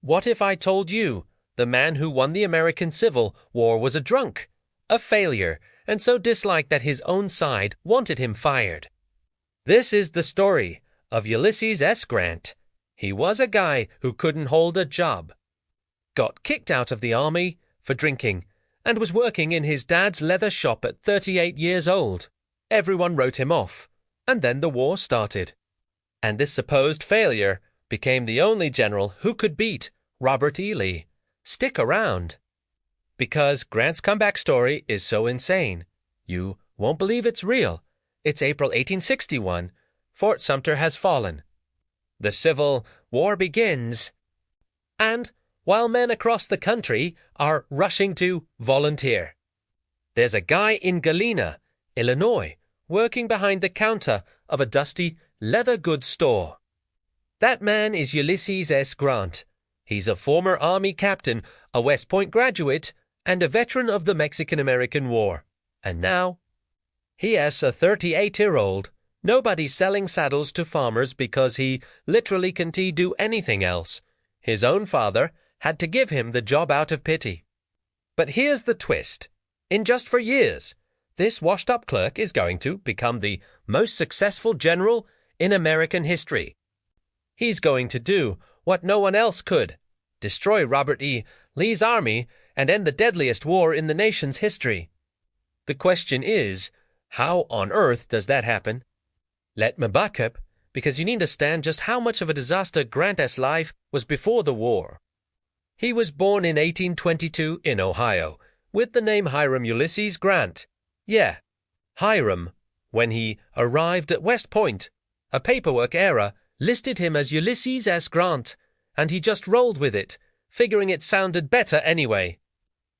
What if I told you the man who won the American Civil War was a drunk, a failure, and so disliked that his own side wanted him fired? This is the story of Ulysses S. Grant. He was a guy who couldn't hold a job, got kicked out of the army for drinking, and was working in his dad's leather shop at 38 years old. Everyone wrote him off, and then the war started. And this supposed failure became the only general who could beat Robert E. Lee. Stick around, because Grant's comeback story is so insane. You won't believe it's real. It's April 1861. Fort Sumter has fallen. The Civil War begins. And while men across the country are rushing to volunteer, there's a guy in Galena, Illinois, working behind the counter of a dusty leather goods store. That man is Ulysses S. Grant. He's a former Army captain, a West Point graduate, and a veteran of the Mexican-American War. And now, he as a 38-year-old, nobody's selling saddles to farmers because he literally can't do anything else. His own father had to give him the job out of pity. But here's the twist. In just 4 years, this washed-up clerk is going to become the most successful general in American history. He's going to do what no one else could: destroy Robert E. Lee's army and end the deadliest war in the nation's history. The question is, how on earth does that happen? Let me back up, because you need to understand just how much of a disaster Grant's life was before the war. He was born in 1822 in Ohio, with the name Hiram Ulysses Grant. Yeah, Hiram. When he arrived at West Point, a paperwork error listed him as Ulysses S. Grant, and he just rolled with it, figuring it sounded better anyway.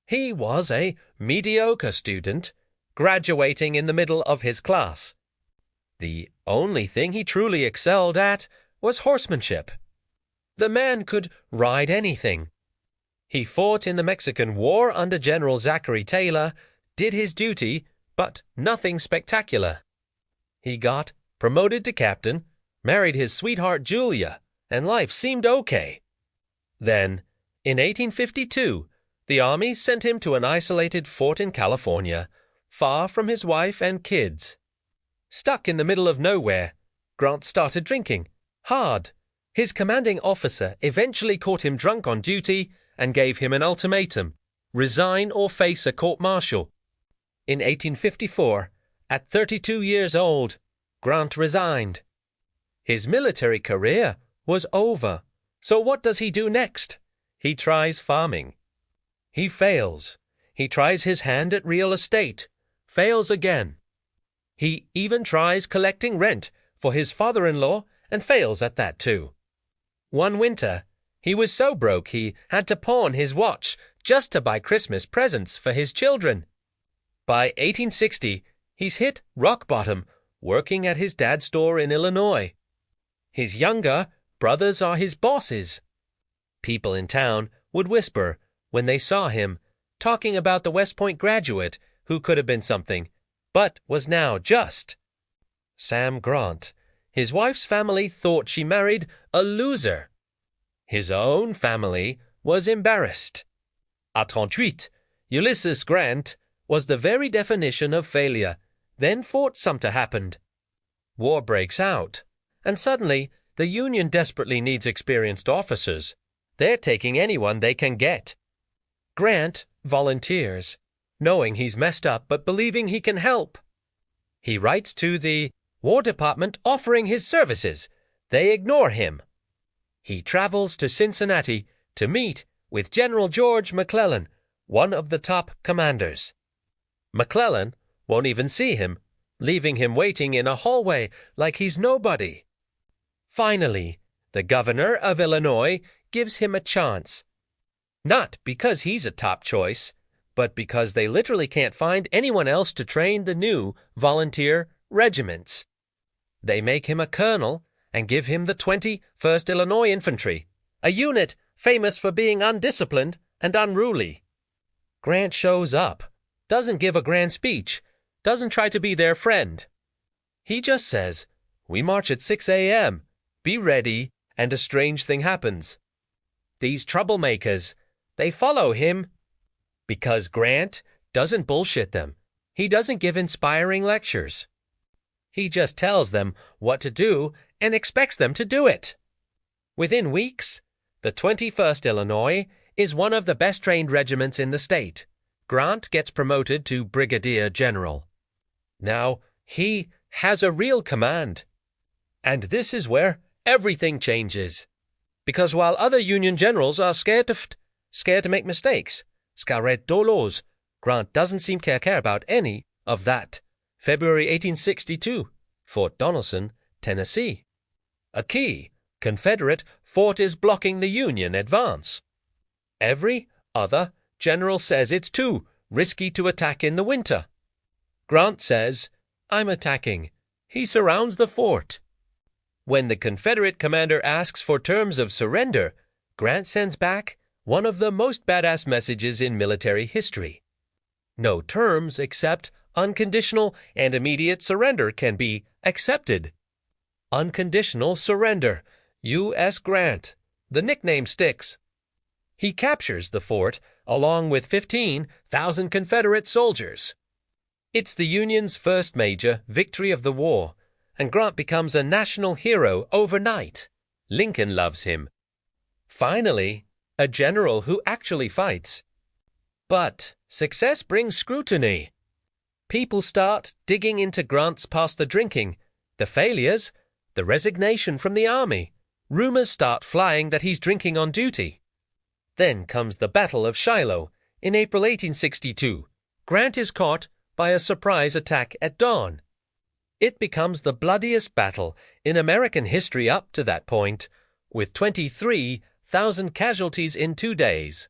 He was a mediocre student, graduating in the middle of his class. The only thing he truly excelled at was horsemanship. The man could ride anything. He fought in the Mexican War under General Zachary Taylor, did his duty, but nothing spectacular. He got promoted to captain, married his sweetheart Julia, and life seemed okay. Then, in 1852, the Army sent him to an isolated fort in California, far from his wife and kids. Stuck in the middle of nowhere, Grant started drinking hard. His commanding officer eventually caught him drunk on duty and gave him an ultimatum: resign or face a court-martial. In 1854, at 32 years old, Grant resigned. His military career was over. So what does he do next? He tries farming. He fails. He tries his hand at real estate. Fails again. He even tries collecting rent for his father-in-law and fails at that too. One winter, he was so broke he had to pawn his watch just to buy Christmas presents for his children. By 1860, he's hit rock bottom, working at his dad's store in Illinois. His younger brothers are his bosses. People in town would whisper when they saw him, talking about the West Point graduate who could have been something, but was now just Sam Grant. His wife's family thought she married a loser. His own family was embarrassed. À 38, Ulysses Grant was the very definition of failure. Then Fort Sumter happened. War breaks out, and suddenly the Union desperately needs experienced officers. They're taking anyone they can get. Grant volunteers, knowing he's messed up but believing he can help. He writes to the War Department offering his services. They ignore him. He travels to Cincinnati to meet with General George McClellan, one of the top commanders. McClellan won't even see him, leaving him waiting in a hallway like he's nobody. Finally, the governor of Illinois gives him a chance. Not because he's a top choice, but because they literally can't find anyone else to train the new volunteer regiments. They make him a colonel and give him the 21st Illinois Infantry, a unit famous for being undisciplined and unruly. Grant shows up, doesn't give a grand speech, doesn't try to be their friend. He just says, "We march at 6 a.m., be ready," and a strange thing happens. These troublemakers, they follow him because Grant doesn't bullshit them. He doesn't give inspiring lectures. He just tells them what to do and expects them to do it. Within weeks, the 21st Illinois is one of the best-trained regiments in the state. Grant gets promoted to brigadier general. Now, he has a real command. And this is where everything changes. Because while other Union generals are scared to make mistakes, scared dolos, Grant doesn't seem to care about any of that. February 1862, Fort Donelson, Tennessee. A key Confederate fort is blocking the Union advance. Every other general says it's too risky to attack in the winter. Grant says, "I'm attacking." He surrounds the fort. When the Confederate commander asks for terms of surrender, Grant sends back one of the most badass messages in military history. No terms except unconditional and immediate surrender can be accepted. Unconditional surrender. U.S. Grant. The nickname sticks. He captures the fort along with 15,000 Confederate soldiers. It's the Union's first major victory of the war, and Grant becomes a national hero overnight. Lincoln loves him. Finally, a general who actually fights. But success brings scrutiny. People start digging into Grant's past the drinking, the failures, the resignation from the army. Rumors start flying that he's drinking on duty. Then comes the Battle of Shiloh in April 1862. Grant is caught by a surprise attack at dawn. It becomes the bloodiest battle in American history up to that point, with 23,000 casualties in 2 days.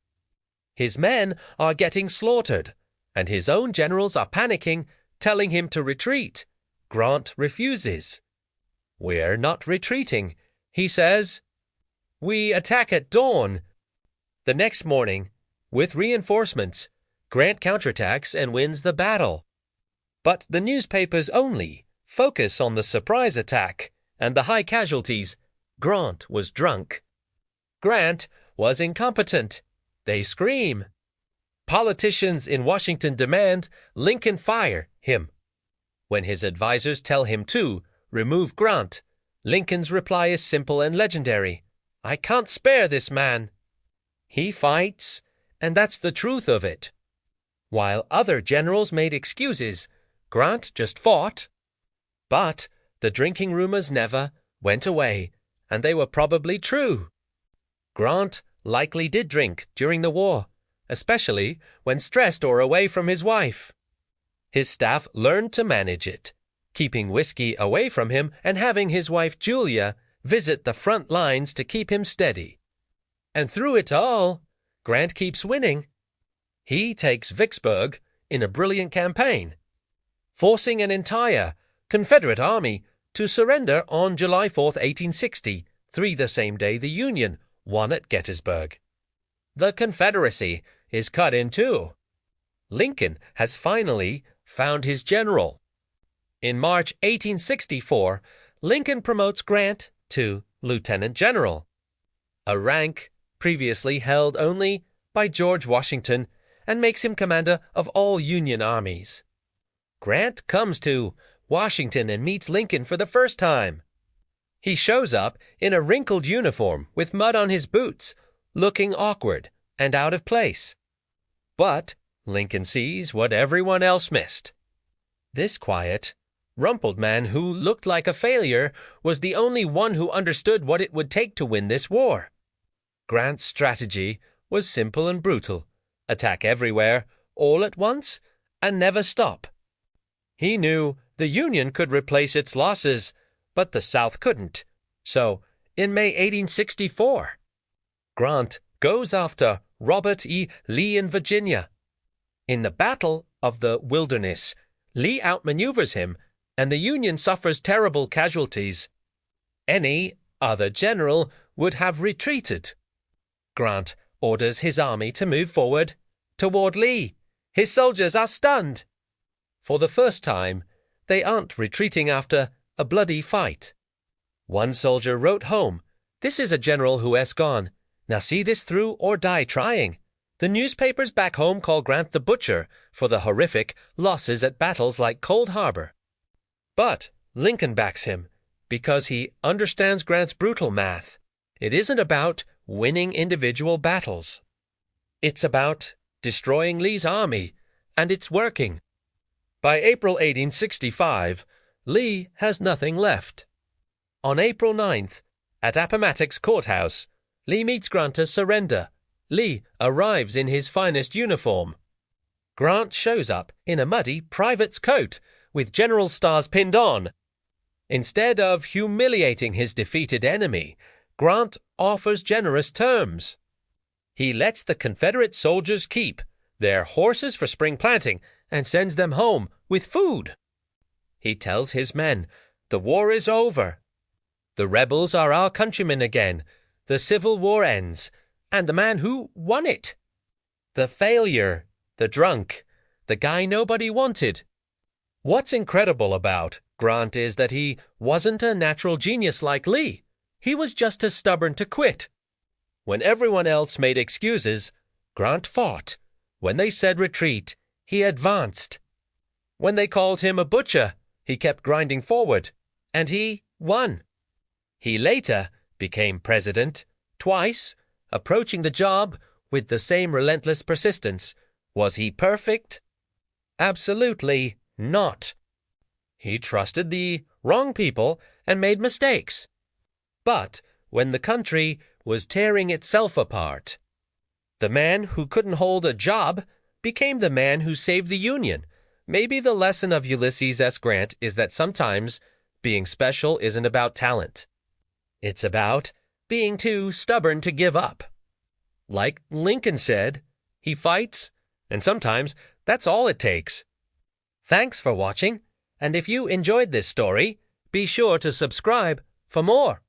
His men are getting slaughtered, and his own generals are panicking, telling him to retreat. Grant refuses. "We're not retreating," he says. "We attack at dawn." The next morning, with reinforcements, Grant counterattacks and wins the battle. But the newspapers only focus on the surprise attack and the high casualties. Grant was drunk. Grant was incompetent. They scream. Politicians in Washington demand Lincoln fire him. When his advisers tell him to remove Grant, Lincoln's reply is simple and legendary. "I can't spare this man." He fights, and that's the truth of it. While other generals made excuses, Grant just fought. But the drinking rumors never went away, and they were probably true. Grant likely did drink during the war, especially when stressed or away from his wife. His staff learned to manage it, keeping whiskey away from him and having his wife Julia visit the front lines to keep him steady. And through it all, Grant keeps winning. He takes Vicksburg in a brilliant campaign, forcing an entire Confederate army to surrender on July 4th, 1863, the same day the Union won at Gettysburg. The Confederacy is cut in two. Lincoln has finally found his general. In March 1864, Lincoln promotes Grant to lieutenant general, a rank previously held only by George Washington, and makes him commander of all Union armies. Grant comes to Washington and meets Lincoln for the first time. He shows up in a wrinkled uniform with mud on his boots, looking awkward and out of place. But Lincoln sees what everyone else missed. This quiet, rumpled man who looked like a failure was the only one who understood what it would take to win this war. Grant's strategy was simple and brutal. Attack everywhere, all at once, and never stop. He knew the Union could replace its losses, but the South couldn't. So, in May 1864, Grant goes after Robert E. Lee in Virginia. In the Battle of the Wilderness, Lee outmaneuvers him, and the Union suffers terrible casualties. Any other general would have retreated. Grant orders his army to move forward toward Lee. His soldiers are stunned. For the first time, they aren't retreating after a bloody fight. One soldier wrote home, "This is a general who has gone. Now see this through or die trying. The newspapers back home call Grant the Butcher for the horrific losses at battles like Cold Harbor. But Lincoln backs him because he understands Grant's brutal math. It isn't about winning individual battles. It's about destroying Lee's army, and it's working. By April 1865, Lee has nothing left. On April 9th, at Appomattox Courthouse, Lee meets Grant to surrender. Lee arrives in his finest uniform. Grant shows up in a muddy private's coat with general stars pinned on. Instead of humiliating his defeated enemy, Grant offers generous terms. He lets the Confederate soldiers keep their horses for spring planting and sends them home with food. He tells his men, the war is over. The rebels are our countrymen again. The Civil War ends, and the man who won it. The failure, the drunk, the guy nobody wanted. What's incredible about Grant is that he wasn't a natural genius like Lee. He was just as stubborn to quit. When everyone else made excuses, Grant fought. When they said retreat, he advanced. When they called him a butcher, he kept grinding forward, and he won. He later became president twice, approaching the job with the same relentless persistence. Was he perfect? Absolutely not. He trusted the wrong people and made mistakes. But when the country was tearing itself apart, the man who couldn't hold a job became the man who saved the Union. Maybe the lesson of Ulysses S. Grant is that sometimes being special isn't about talent. It's about being too stubborn to give up. Like Lincoln said, he fights, and sometimes that's all it takes. Thanks for watching, and if you enjoyed this story, be sure to subscribe for more.